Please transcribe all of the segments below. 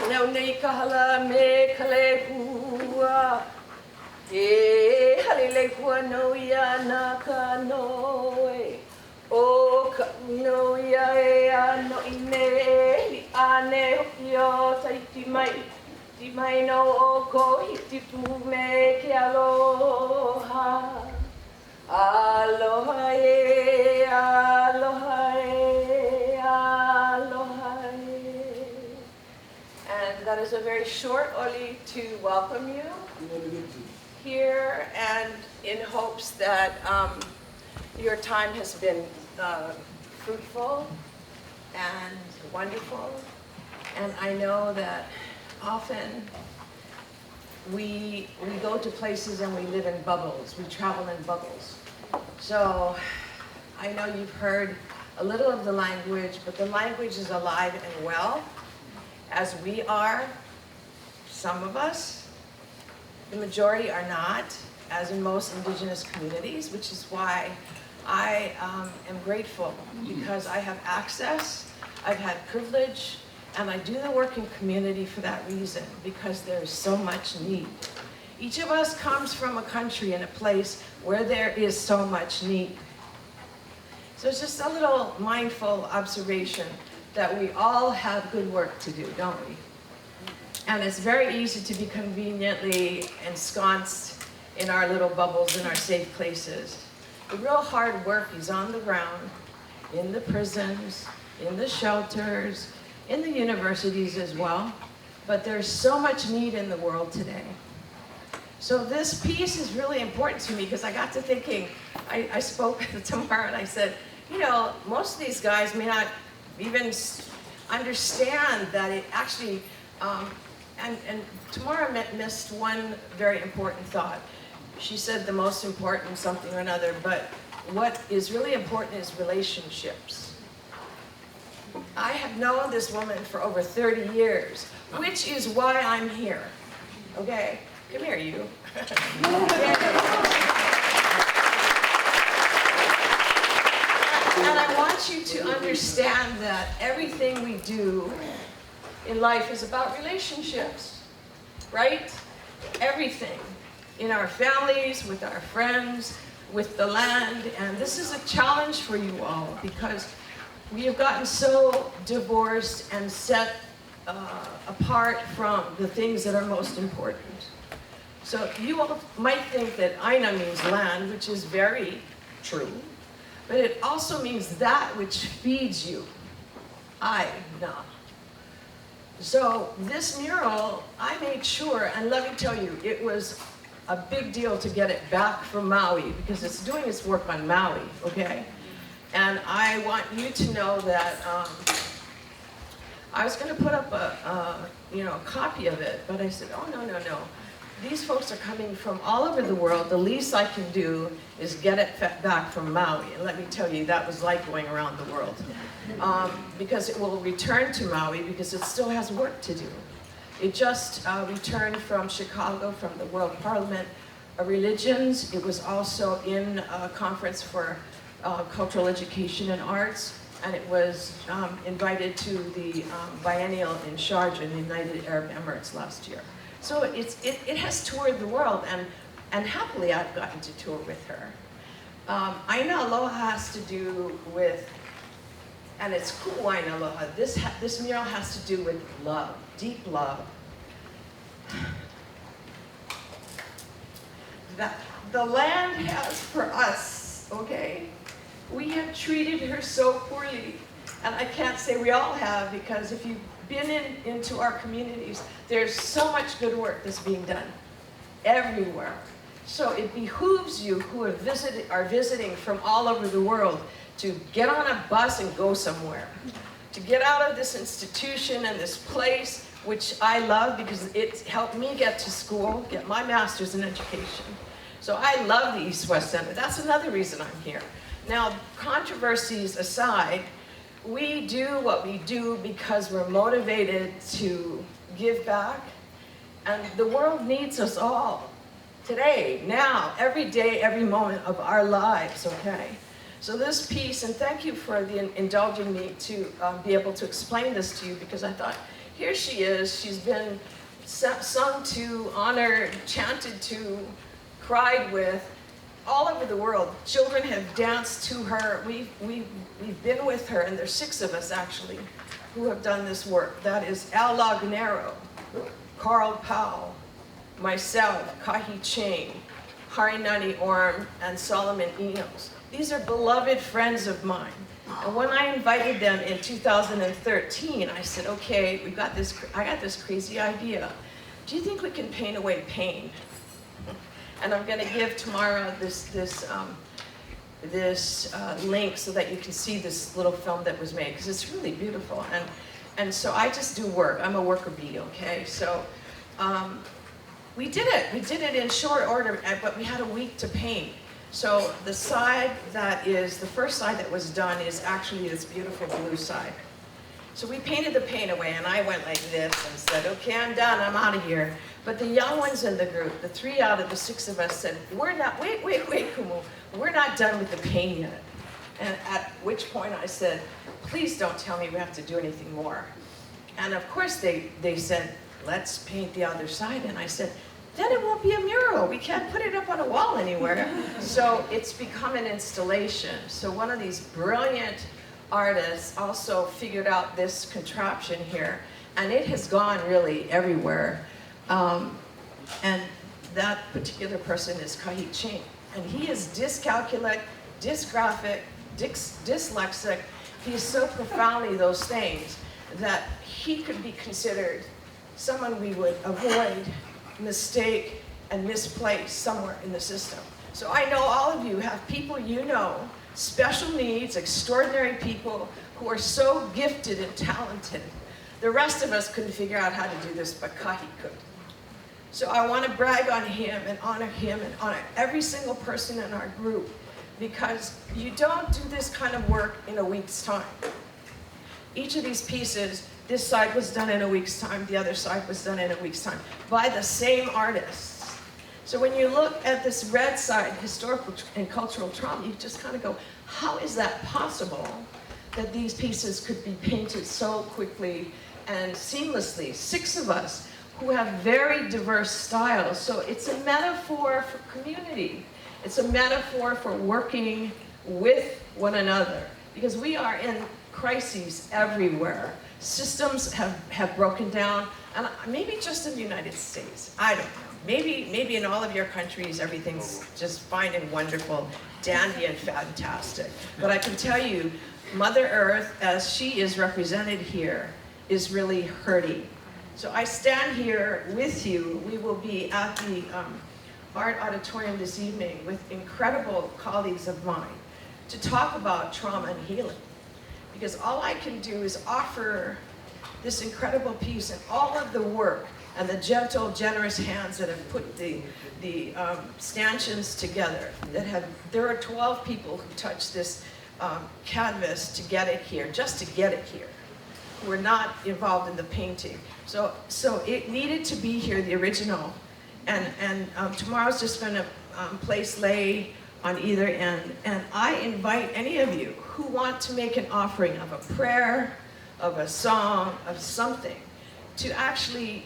Nau nei kahala me kale hua. E halele kua no ia na ka noe. O ka no ia e ano i me li ane hoki o taiti mai. Ti mai no o ko hiti pu me ke aloha. Aloha e, aloha e, aloha e. And that is a very short oli to welcome you here, and in hopes that your time has been fruitful and wonderful. And I know that often we go to places and we live in bubbles. We travel in bubbles. So I know you've heard a little of the language, but the language is alive and well, as we are, some of us. The majority are not, as in most indigenous communities, which is why I am grateful, because I have access, I've had privilege, and I do the work in community for that reason, because there is so much need. Each of us comes from a country and a place where there is so much need. So it's just a little mindful observation that we all have good work to do, don't we? And it's very easy to be conveniently ensconced in our little bubbles, in our safe places. The real hard work is on the ground, in the prisons, in the shelters, in the universities as well. But there's so much need in the world today. So this piece is really important to me, because I got to thinking, I spoke at the Tamara and I said, you know, most of these guys may not even understand that it actually, and Tamara missed one very important thought. She said the most important something or another, but what is really important is relationships. I have known this woman for over 30 years, which is why I'm here. Okay, come here, you. And I want you to understand that everything we do in life is about relationships, right? Everything. In our families, with our friends, with the land. And this is a challenge for you all, because we have gotten so divorced and set apart from the things that are most important. So you all might think that Āina means land, which is very true, but it also means that which feeds you. Āina. So this mural, I made sure, and let me tell you, it was a big deal to get it back from Maui, because it's doing its work on Maui, okay? And I want you to know that I was going to put up a copy of it, but I said, oh, no. These folks are coming from all over the world. The least I can do is get it back from Maui. And let me tell you, that was like going around the world. Because it will return to Maui, because it still has work to do. It just returned from Chicago, from the World Parliament of Religions. It was also in a conference for cultural education and arts, and it was invited to the biennial in Sharjah in the United Arab Emirates last year. So it has toured the world, and happily I've gotten to tour with her. Āina Aloha has to do with, and it's cool Āina Aloha, this mural has to do with love, deep love. That the land has for us, okay? We have treated her so poorly, and I can't say we all have, because if you've been into our communities, there's so much good work that's being done everywhere. So it behooves you who are visiting from all over the world to get on a bus and go somewhere, to get out of this institution and this place, which I love because it helped me get to school, get my master's in education. So I love the East-West Center. That's another reason I'm here. Now, controversies aside, we do what we do because we're motivated to give back, and the world needs us all. Today, now, every day, every moment of our lives, okay? So this piece, and thank you for indulging me to be able to explain this to you, because I thought, here she is. She's been sung to, honored, chanted to, cried with, all over the world. Children have danced to her. We've been with her, and there's 6 of us actually who have done this work. That is Al Lagunero, Carl Powell, myself, Kahi Ching, Harinani Orm, and Solomon Enos. These are beloved friends of mine. And when I invited them in 2013, I said, okay, I got this crazy idea. Do you think we can paint away pain? And I'm going to give tomorrow this link so that you can see this little film that was made, because it's really beautiful. And so I just do work. I'm a worker bee, okay? So we did it. We did it in short order, but we had a week to paint. So the side that is, the first side that was done is actually this beautiful blue side. So we painted the paint away, and I went like this and said, okay, I'm done, I'm out of here. But the young ones in the group, the 3 out of the 6 of us said, we're not, wait, Kumu, we're not done with the paint yet. And at which point I said, please don't tell me we have to do anything more. And of course they said, let's paint the other side. And I said, then it won't be a mural. We can't put it up on a wall anywhere. So it's become an installation. So one of these brilliant artists also figured out this contraption here, and it has gone really everywhere. And that particular person is Kahi Ching. And he is dyscalculic, dysgraphic, dyslexic. He's so profoundly those things that he could be considered someone we would avoid, mistake, and misplace somewhere in the system. So I know all of you have people you know, special needs, extraordinary people who are so gifted and talented. The rest of us couldn't figure out how to do this, but Kahi could. So I want to brag on him and honor every single person in our group, because you don't do this kind of work in a week's time. Each of these pieces, this side was done in a week's time, the other side was done in a week's time, by the same artists. So when you look at this red side, historical and cultural trauma, you just kind of go, how is that possible that these pieces could be painted so quickly and seamlessly? 6 of us who have very diverse styles. So it's a metaphor for community. It's a metaphor for working with one another, because we are in crises everywhere. Systems have broken down, and maybe just in the United States, I don't know. Maybe in all of your countries, everything's just fine and wonderful, dandy and fantastic. But I can tell you, Mother Earth, as she is represented here, is really hurting. So I stand here with you. We will be at the Art Auditorium this evening with incredible colleagues of mine to talk about trauma and healing. Because all I can do is offer this incredible piece and all of the work and the gentle, generous hands that have put the stanchions together. There are 12 people who touched this canvas to get it here, just to get it here. We're not involved in the painting. So it needed to be here, the original. And tomorrow's just going to place lay on either end. And I invite any of you who want to make an offering of a prayer, of a song, of something, to actually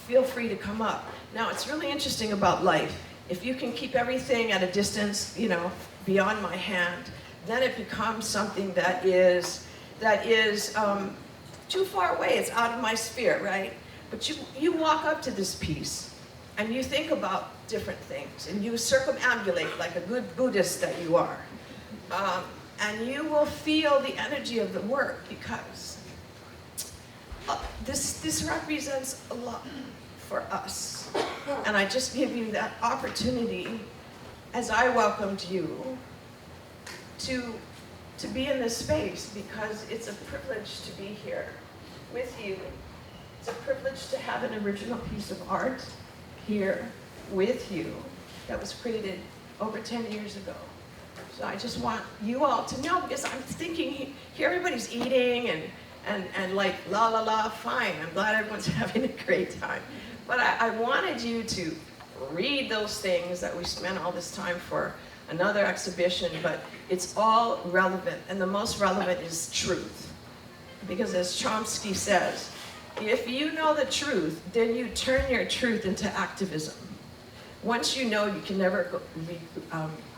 feel free to come up. Now, it's really interesting about life. If you can keep everything at a distance, you know, beyond my hand, then it becomes something that is too far away. It's out of my sphere, right? But you walk up to this piece, and you think about different things, and you circumambulate like a good Buddhist that you are. And you will feel the energy of the work, because this represents a lot for us. And I just give you that opportunity, as I welcomed you, to be in this space, because it's a privilege to be here with you. It's a privilege to have an original piece of art here with you that was created over 10 years ago. So I just want you all to know, because I'm thinking here everybody's eating and like la la la, fine. I'm glad everyone's having a great time. But I wanted you to read those things that we spent all this time for another exhibition, but it's all relevant, and the most relevant is truth. Because as Chomsky says, if you know the truth, then you turn your truth into activism. Once you know, you can never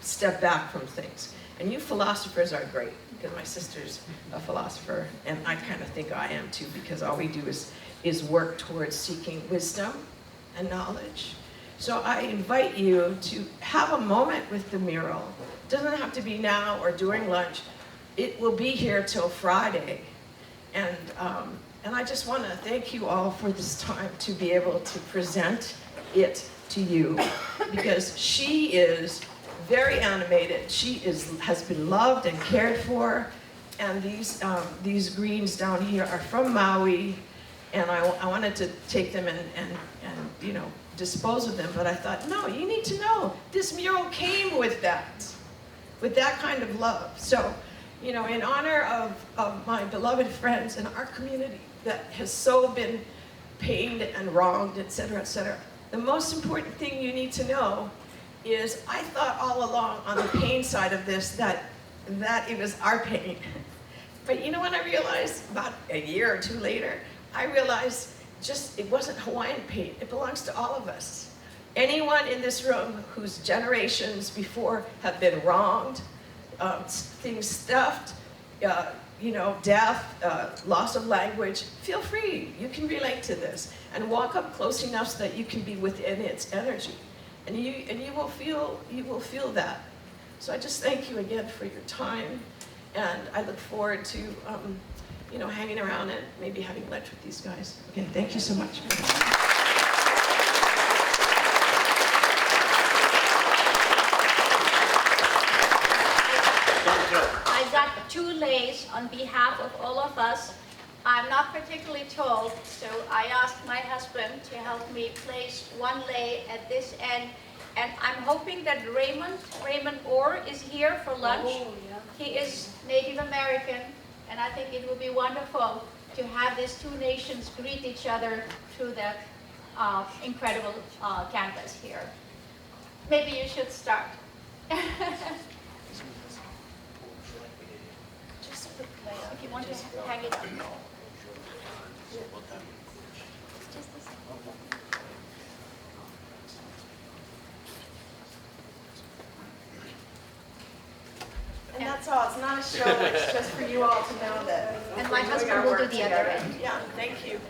step back from things. And you philosophers are great, because my sister's a philosopher, and I kind of think I am too, because all we do is work towards seeking wisdom and knowledge. So I invite you to have a moment with the mural. It doesn't have to be now or during lunch. It will be here till Friday. And I just want to thank you all for this time to be able to present it to you, because she is very animated. She has been loved and cared for, and these greens down here are from Maui, and I wanted to take them and you know, dispose of them, but I thought, no, you need to know this mural came with that kind of love. So, you know, in honor of my beloved friends in our community that has so been pained and wronged, etc., etc., the most important thing you need to know is I thought all along on the pain side of this that it was our pain. But you know what I realized about a year or two later? I realized just it wasn't Hawaiian pain. It belongs to all of us. Anyone in this room whose generations before have been wronged, things stuffed, you know, death, loss of language, feel free. You can relate to this and walk up close enough so that you can be within its energy. And you will feel that. So I just thank you again for your time, and I look forward to you know, hanging around and maybe having lunch with these guys. Okay, thank you so much. I got 2 lays on behalf of all of us. I'm not particularly tall, so I asked my husband to help me place 1 lay at this end. And I'm hoping that Raymond Orr is here for lunch. Oh, yeah. He is Native American, and I think it would be wonderful to have these 2 nations greet each other through that incredible canvas here. Maybe you should start. Just a quick lay. If you want to hang it up. Just a second. And that's all. It's not a show. It's just for you all to know that. And my husband will do the other end. Yeah, thank you.